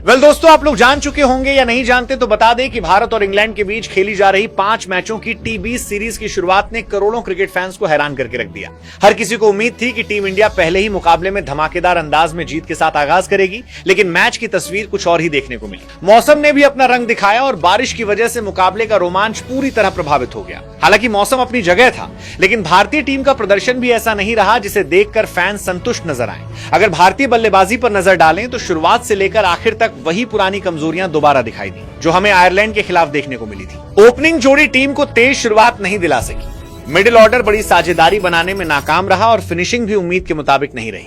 Well दोस्तों, आप लोग जान चुके होंगे या नहीं जानते तो बता दें कि भारत और इंग्लैंड के बीच खेली जा रही 5 मैचों की टी20 सीरीज की शुरुआत ने करोड़ों क्रिकेट फैंस को हैरान करके रख दिया। हर किसी को उम्मीद थी कि टीम इंडिया पहले ही मुकाबले में धमाकेदार अंदाज में जीत के साथ आगाज करेगी, लेकिन मैच की तस्वीर कुछ और ही देखने को मिली। मौसम ने भी अपना रंग दिखाया और बारिश की वजह से मुकाबले का रोमांच पूरी तरह प्रभावित हो गया। हालांकि मौसम अपनी जगह था, लेकिन भारतीय टीम का प्रदर्शन भी ऐसा नहीं रहा जिसे देखकर फैंस संतुष्ट नजर आए। अगर भारतीय बल्लेबाजी पर नजर डालें तो शुरुआत से लेकर आखिर तक वही पुरानी कमजोरियां दोबारा दिखाई दी जो हमें आयरलैंड के खिलाफ देखने को मिली थी। ओपनिंग जोड़ी टीम को तेज शुरुआत नहीं दिला सकी। मिडिल ऑर्डर बड़ी साझेदारी बनाने में नाकाम रहा और फिनिशिंग भी उम्मीद के मुताबिक नहीं रही।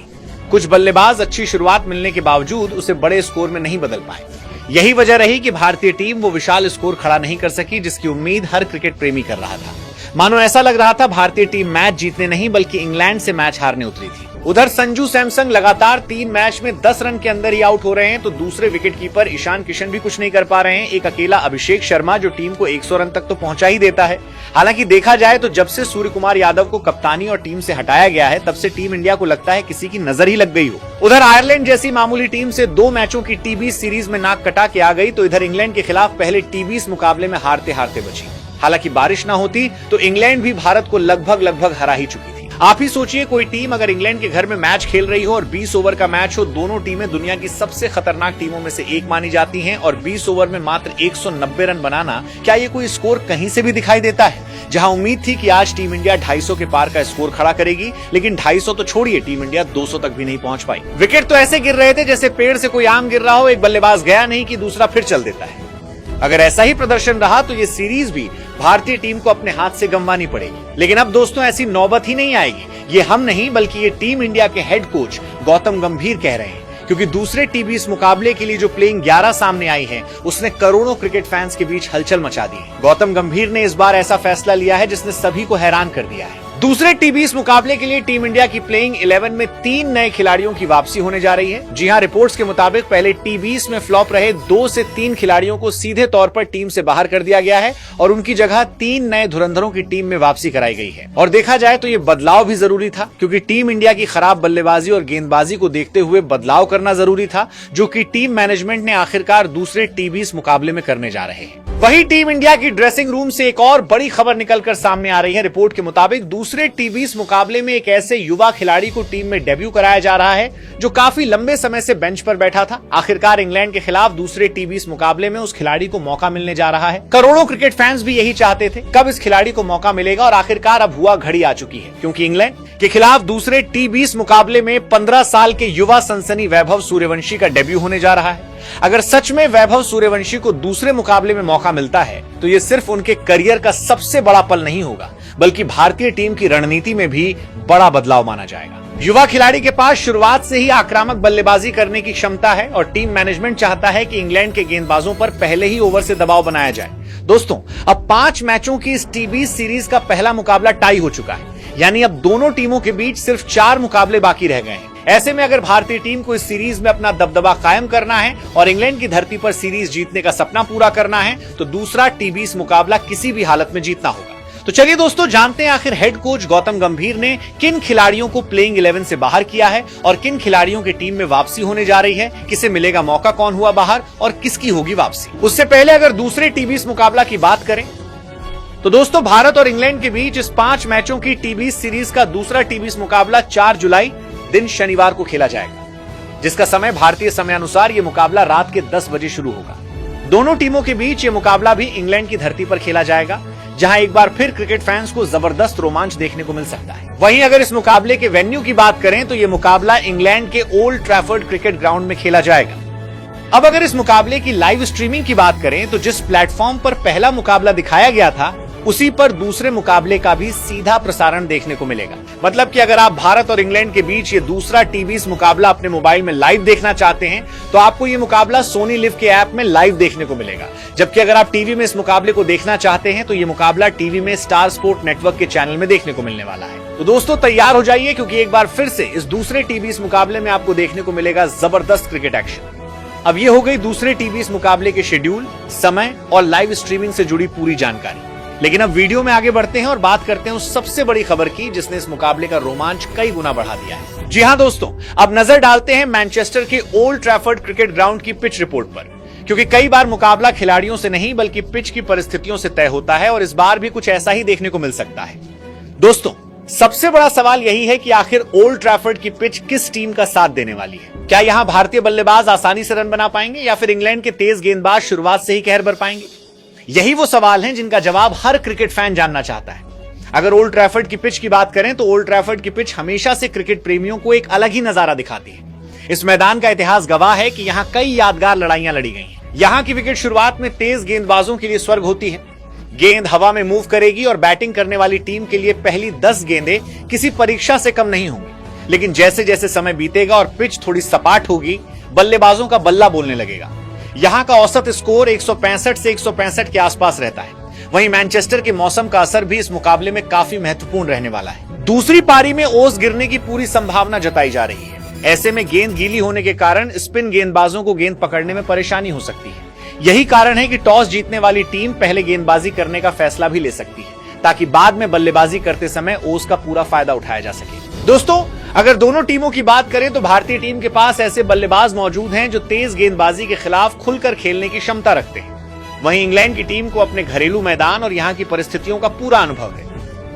कुछ बल्लेबाज अच्छी शुरुआत मिलने के बावजूद उसे बड़े स्कोर में नहीं बदल पाए। यही वजह रही कि भारतीय टीम वो विशाल स्कोर खड़ा नहीं कर सकी जिसकी उम्मीद हर क्रिकेट प्रेमी कर रहा था। मानो ऐसा लग रहा था भारतीय टीम मैच जीतने नहीं बल्कि इंग्लैंड से मैच हारने उतरी थी। उधर संजू सैमसन लगातार 3 मैच में 10 रन के अंदर ही आउट हो रहे हैं तो दूसरे विकेटकीपर ईशान किशन भी कुछ नहीं कर पा रहे हैं। एक अकेला अभिषेक शर्मा जो टीम को 100 रन तक तो पहुंचा ही देता है। हालांकि देखा जाए तो जब से सूर्य कुमार यादव को कप्तानी और टीम से हटाया गया है तब से टीम इंडिया को लगता है किसी की नजर ही लग गई हो। उधर आयरलैंड जैसी मामूली टीम से 2 मैचों की टी20 सीरीज में नाक कटा के आ गई तो इधर इंग्लैंड के खिलाफ पहले टी20 मुकाबले में हारते हारते बची। हालांकि बारिश ना होती तो इंग्लैंड भी भारत को लगभग हरा ही चुकी थी। आप ही सोचिए, कोई टीम अगर इंग्लैंड के घर में मैच खेल रही हो और 20 ओवर का मैच हो, दोनों टीमें दुनिया की सबसे खतरनाक टीमों में से एक मानी जाती हैं और 20 ओवर में मात्र 190 रन बनाना, क्या ये कोई स्कोर कहीं से भी दिखाई देता है? जहां उम्मीद थी कि आज टीम इंडिया 250 के पार का स्कोर खड़ा करेगी, लेकिन 250 तो छोड़िए, टीम इंडिया 200 तक भी नहीं पहुंच पाई। विकेट तो ऐसे गिर रहे थे जैसे पेड़ से कोई आम गिर रहा हो, एक बल्लेबाज गया नहीं कि दूसरा फिर चल देता है। अगर ऐसा ही प्रदर्शन रहा तो ये सीरीज भी भारतीय टीम को अपने हाथ से गंवानी पड़ेगी। लेकिन अब दोस्तों ऐसी नौबत ही नहीं आएगी। ये हम नहीं बल्कि ये टीम इंडिया के हेड कोच गौतम गंभीर कह रहे हैं, क्योंकि दूसरे टी20 मुकाबले के लिए जो प्लेइंग 11 सामने आई है उसने करोड़ों क्रिकेट फैंस के बीच हलचल मचा दी है। गौतम गंभीर ने इस बार ऐसा फैसला लिया है जिसने सभी को हैरान कर दिया है। दूसरे टी20 मुकाबले के लिए टीम इंडिया की प्लेइंग 11 में 3 नए खिलाड़ियों की वापसी होने जा रही है। जी हां, रिपोर्ट्स के मुताबिक पहले टी20 में फ्लॉप रहे 2 से 3 खिलाड़ियों को सीधे तौर पर टीम से बाहर कर दिया गया है और उनकी जगह 3 नए धुरंधरों की टीम में वापसी कराई गई है। और देखा जाए तो ये बदलाव भी जरूरी था, क्योंकि टीम इंडिया की खराब बल्लेबाजी और गेंदबाजी को देखते हुए बदलाव करना जरूरी था, जो कि टीम मैनेजमेंट ने आखिरकार दूसरे टी20 मुकाबले में करने जा रहे हैं। वही टीम इंडिया की ड्रेसिंग रूम से एक और बड़ी खबर निकलकर सामने आ रही है। रिपोर्ट के मुताबिक दूसरे टी20 मुकाबले में एक ऐसे युवा खिलाड़ी को टीम में डेब्यू कराया जा रहा है जो काफी लंबे समय से बेंच पर बैठा था। आखिरकार इंग्लैंड के खिलाफ दूसरे टी20 मुकाबले में उस खिलाड़ी को मौका मिलने जा रहा है। करोड़ों क्रिकेट फैंस भी यही चाहते थे कब इस खिलाड़ी को मौका मिलेगा, और आखिरकार अब हुआ घड़ी आ चुकी है, क्योंकि इंग्लैंड के खिलाफ दूसरे टी20 मुकाबले में 15 साल के युवा सनसनी वैभव सूर्यवंशी का डेब्यू होने जा रहा है। अगर सच में वैभव सूर्यवंशी को दूसरे मुकाबले में मौका मिलता है तो ये सिर्फ उनके करियर का सबसे बड़ा पल नहीं होगा, बल्कि भारतीय टीम की रणनीति में भी बड़ा बदलाव माना जाएगा। युवा खिलाड़ी के पास शुरुआत से ही आक्रामक बल्लेबाजी करने की क्षमता है और टीम मैनेजमेंट चाहता है कि इंग्लैंड के गेंदबाजों पर पहले ही ओवर से दबाव बनाया जाए। दोस्तों, अब 5 मैचों की इस टी20 सीरीज का पहला मुकाबला टाई हो चुका है, यानी अब दोनों टीमों के बीच सिर्फ 4 मुकाबले बाकी रह गए हैं। ऐसे में अगर भारतीय टीम को इस सीरीज में अपना दबदबा कायम करना है और इंग्लैंड की धरती पर सीरीज जीतने का सपना पूरा करना है तो दूसरा टी20 मुकाबला किसी भी हालत में जीतना होगा। तो चलिए दोस्तों, जानते हैं आखिर हेड कोच गौतम गंभीर ने किन खिलाड़ियों को प्लेइंग 11 से बाहर किया है और किन खिलाड़ियों की टीम में वापसी होने जा रही है, किसे मिलेगा मौका, कौन हुआ बाहर और किसकी होगी वापसी। उससे पहले अगर दूसरे टी20 मुकाबला की बात करें तो दोस्तों, भारत और इंग्लैंड के बीच इस 5 मैचों की टी20 सीरीज का दूसरा टी20 मुकाबला 4 जुलाई दिन शनिवार को खेला जाएगा, जिसका समय भारतीय समय अनुसार यह मुकाबला रात के 10 बजे शुरू होगा। दोनों टीमों के बीच यह मुकाबला भी इंग्लैंड की धरती पर खेला जाएगा, जहां एक बार फिर क्रिकेट फैंस को जबरदस्त रोमांच देखने को मिल सकता है। वहीं अगर इस मुकाबले के वेन्यू की बात करें तो यह मुकाबला इंग्लैंड के ओल्ड ट्रैफर्ड क्रिकेट ग्राउंड में खेला जाएगा। अब अगर इस मुकाबले की लाइव स्ट्रीमिंग की बात करें तो जिस प्लेटफॉर्म पर पहला मुकाबला दिखाया गया था उसी पर दूसरे मुकाबले का भी सीधा प्रसारण देखने को मिलेगा। मतलब कि अगर आप भारत और इंग्लैंड के बीच ये दूसरा टी20 मुकाबला अपने मोबाइल में लाइव देखना चाहते हैं तो आपको ये मुकाबला सोनी लिव के ऐप में लाइव देखने को मिलेगा। जबकि अगर आप टीवी में इस मुकाबले को देखना चाहते हैं तो ये मुकाबला टीवी में स्टार स्पोर्ट नेटवर्क के चैनल में देखने को मिलने वाला है। तो दोस्तों, तैयार हो जाइए, क्योंकि एक बार फिर से इस दूसरे टी20 मुकाबले में आपको देखने को मिलेगा जबरदस्त क्रिकेट एक्शन। अब ये हो गई दूसरे टी20 मुकाबले के शेड्यूल, समय और लाइव स्ट्रीमिंग से जुड़ी पूरी जानकारी। लेकिन अब वीडियो में आगे बढ़ते हैं और बात करते हैं उस सबसे बड़ी खबर की जिसने इस मुकाबले का रोमांच कई गुना बढ़ा दिया है। जी हां दोस्तों, अब नजर डालते हैं मैनचेस्टर के ओल्ड ट्रैफर्ड क्रिकेट ग्राउंड की पिच रिपोर्ट पर, क्योंकि कई बार मुकाबला खिलाड़ियों से नहीं बल्कि पिच की परिस्थितियों से तय होता है और इस बार भी कुछ ऐसा ही देखने को मिल सकता है। दोस्तों, सबसे बड़ा सवाल यही है कि आखिर ओल्ड ट्रैफर्ड की पिच किस टीम का साथ देने वाली है। क्या यहां भारतीय बल्लेबाज आसानी से रन बना पाएंगे या फिर इंग्लैंड के तेज गेंदबाज शुरुआत से ही कहर बर पाएंगे? यही वो सवाल हैं जिनका जवाब हर क्रिकेट फैन जानना चाहता है। अगर ओल्ड ट्रैफर्ड की पिच की बात करें तो ओल्ड ट्रैफर्ड की पिच हमेशा से क्रिकेट प्रेमियों को एक अलग ही नजारा दिखाती है। इस मैदान का इतिहास गवाह है कि यहां कई यादगार लड़ाइयां लड़ी गई हैं। यहां की विकेट शुरुआत में तेज गेंदबाजों के लिए स्वर्ग होती है। गेंद हवा में मूव करेगी और बैटिंग करने वाली टीम के लिए पहली 10 गेंदें किसी परीक्षा से कम नहीं होंगी। लेकिन जैसे जैसे समय बीतेगा और पिच थोड़ी सपाट होगी, बल्लेबाजों का बल्ला बोलने लगेगा। यहां का औसत स्कोर 165 से 165 के आसपास रहता है। वहीं मैनचेस्टर के मौसम का असर भी इस मुकाबले में काफी महत्वपूर्ण रहने वाला है। दूसरी पारी में ओस गिरने की पूरी संभावना जताई जा रही है। ऐसे में गेंद गीली होने के कारण स्पिन गेंदबाजों को गेंद पकड़ने में परेशानी हो सकती है। यही कारण है कि टॉस जीतने वाली टीम पहले गेंदबाजी करने का फैसला भी ले सकती है, ताकि बाद में बल्लेबाजी करते समय ओस का पूरा फायदा उठाया जा सके। दोस्तों, अगर दोनों टीमों की बात करें तो भारतीय टीम के पास ऐसे बल्लेबाज मौजूद हैं जो तेज गेंदबाजी के खिलाफ खुलकर खेलने की क्षमता रखते हैं। वहीं इंग्लैंड की टीम को अपने घरेलू मैदान और यहां की परिस्थितियों का पूरा अनुभव है,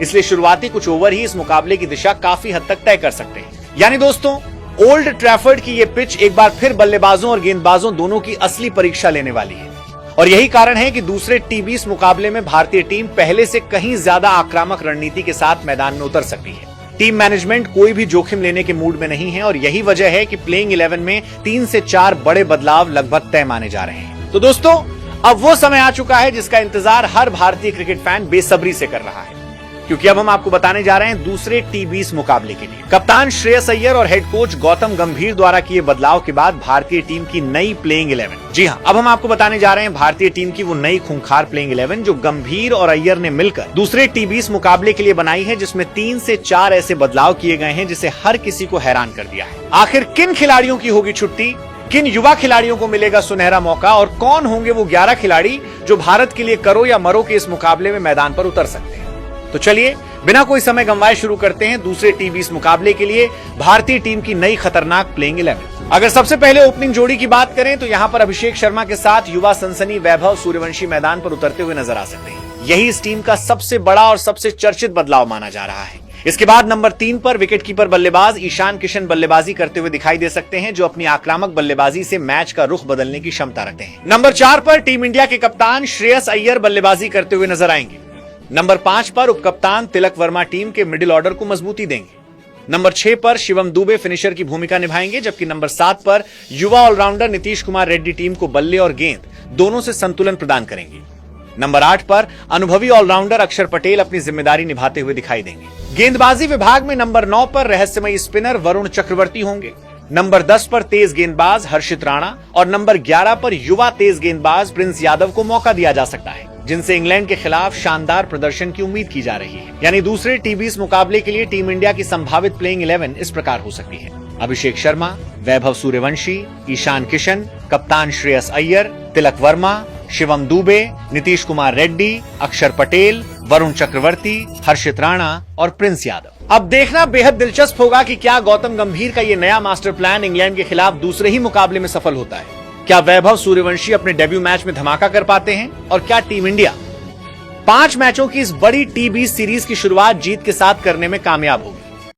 इसलिए शुरुआती कुछ ओवर ही इस मुकाबले की दिशा काफी हद तक तय कर सकते हैं। यानी दोस्तों, ओल्ड ट्रैफर्ड की ये पिच एक बार फिर बल्लेबाजों और गेंदबाजों दोनों की असली परीक्षा लेने वाली है और यही कारण है कि दूसरे टी20 मुकाबले में भारतीय टीम पहले से कहीं ज्यादा आक्रामक रणनीति के साथ मैदान में उतर सकती है। टीम मैनेजमेंट कोई भी जोखिम लेने के मूड में नहीं है और यही वजह है कि प्लेइंग 11 में 3 से 4 बड़े बदलाव लगभग तय माने जा रहे हैं। तो दोस्तों, अब वो समय आ चुका है जिसका इंतजार हर भारतीय क्रिकेट फैन बेसब्री से कर रहा है, क्योंकि अब हम आपको बताने जा रहे हैं दूसरे टी20 मुकाबले के लिए कप्तान श्रेयस अय्यर और हेड कोच गौतम गंभीर द्वारा किए बदलाव के बाद भारतीय टीम की नई प्लेइंग 11। जी हां, अब हम आपको बताने जा रहे हैं भारतीय टीम की वो नई खूंखार प्लेइंग 11 जो गंभीर और अय्यर ने मिलकर दूसरे टी20 मुकाबले के लिए बनाई है, जिसमें 3 से 4 ऐसे बदलाव किए गए हैं जिसे हर किसी को हैरान कर दिया है। आखिर किन खिलाड़ियों की होगी छुट्टी, किन युवा खिलाड़ियों को मिलेगा सुनहरा मौका और कौन होंगे वो 11 खिलाड़ी जो भारत के लिए करो या मरो के इस मुकाबले में मैदान पर उतर सकते हैं। तो चलिए बिना कोई समय गंवाए शुरू करते हैं दूसरे टी20 मुकाबले के लिए भारतीय टीम की नई खतरनाक प्लेइंग 11। अगर सबसे पहले ओपनिंग जोड़ी की बात करें तो यहां पर अभिषेक शर्मा के साथ युवा सनसनी वैभव सूर्यवंशी मैदान पर उतरते हुए नजर आ सकते हैं। यही इस टीम का सबसे बड़ा और सबसे चर्चित बदलाव माना जा रहा है। इसके बाद नंबर 3 पर विकेटकीपर बल्लेबाज ईशान किशन बल्लेबाजी करते हुए दिखाई दे सकते हैं, जो अपनी आक्रामक बल्लेबाजी से मैच का रुख बदलने की क्षमता रखते हैं। नंबर 4 पर टीम इंडिया के कप्तान श्रेयस अय्यर बल्लेबाजी करते हुए नजर आएंगे। नंबर 5 पर उपकप्तान तिलक वर्मा टीम के मिडिल ऑर्डर को मजबूती देंगे। नंबर 6 पर शिवम दुबे फिनिशर की भूमिका निभाएंगे, जबकि नंबर 7 पर युवा ऑलराउंडर नीतीश कुमार रेड्डी टीम को बल्ले और गेंद दोनों से संतुलन प्रदान करेंगे। नंबर 8 पर अनुभवी ऑलराउंडर अक्षर पटेल अपनी जिम्मेदारी निभाते हुए दिखाई देंगे। गेंदबाजी विभाग में नंबर 9 पर रहस्यमयी स्पिनर वरुण चक्रवर्ती होंगे। नंबर 10 पर तेज गेंदबाज हर्षित राणा और नंबर 11 पर युवा तेज गेंदबाज प्रिंस यादव को मौका दिया जा सकता है, जिनसे इंग्लैंड के खिलाफ शानदार प्रदर्शन की उम्मीद की जा रही है। यानी दूसरे टी20 मुकाबले के लिए टीम इंडिया की संभावित प्लेइंग 11 इस प्रकार हो सकती है: अभिषेक शर्मा, वैभव सूर्यवंशी, ईशान किशन, कप्तान श्रेयस अय्यर, तिलक वर्मा, शिवम दुबे, नीतीश कुमार रेड्डी, अक्षर पटेल, वरुण चक्रवर्ती, हर्षित राणा और प्रिंस यादव। अब देखना बेहद दिलचस्प होगा कि क्या गौतम गंभीर का ये नया मास्टर प्लान इंग्लैंड के खिलाफ दूसरे ही मुकाबले में सफल होता है। क्या वैभव सूर्यवंशी अपने डेब्यू मैच में धमाका कर पाते हैं और क्या टीम इंडिया 5 मैचों की इस बड़ी टी20 सीरीज की शुरुआत जीत के साथ करने में कामयाब होगी।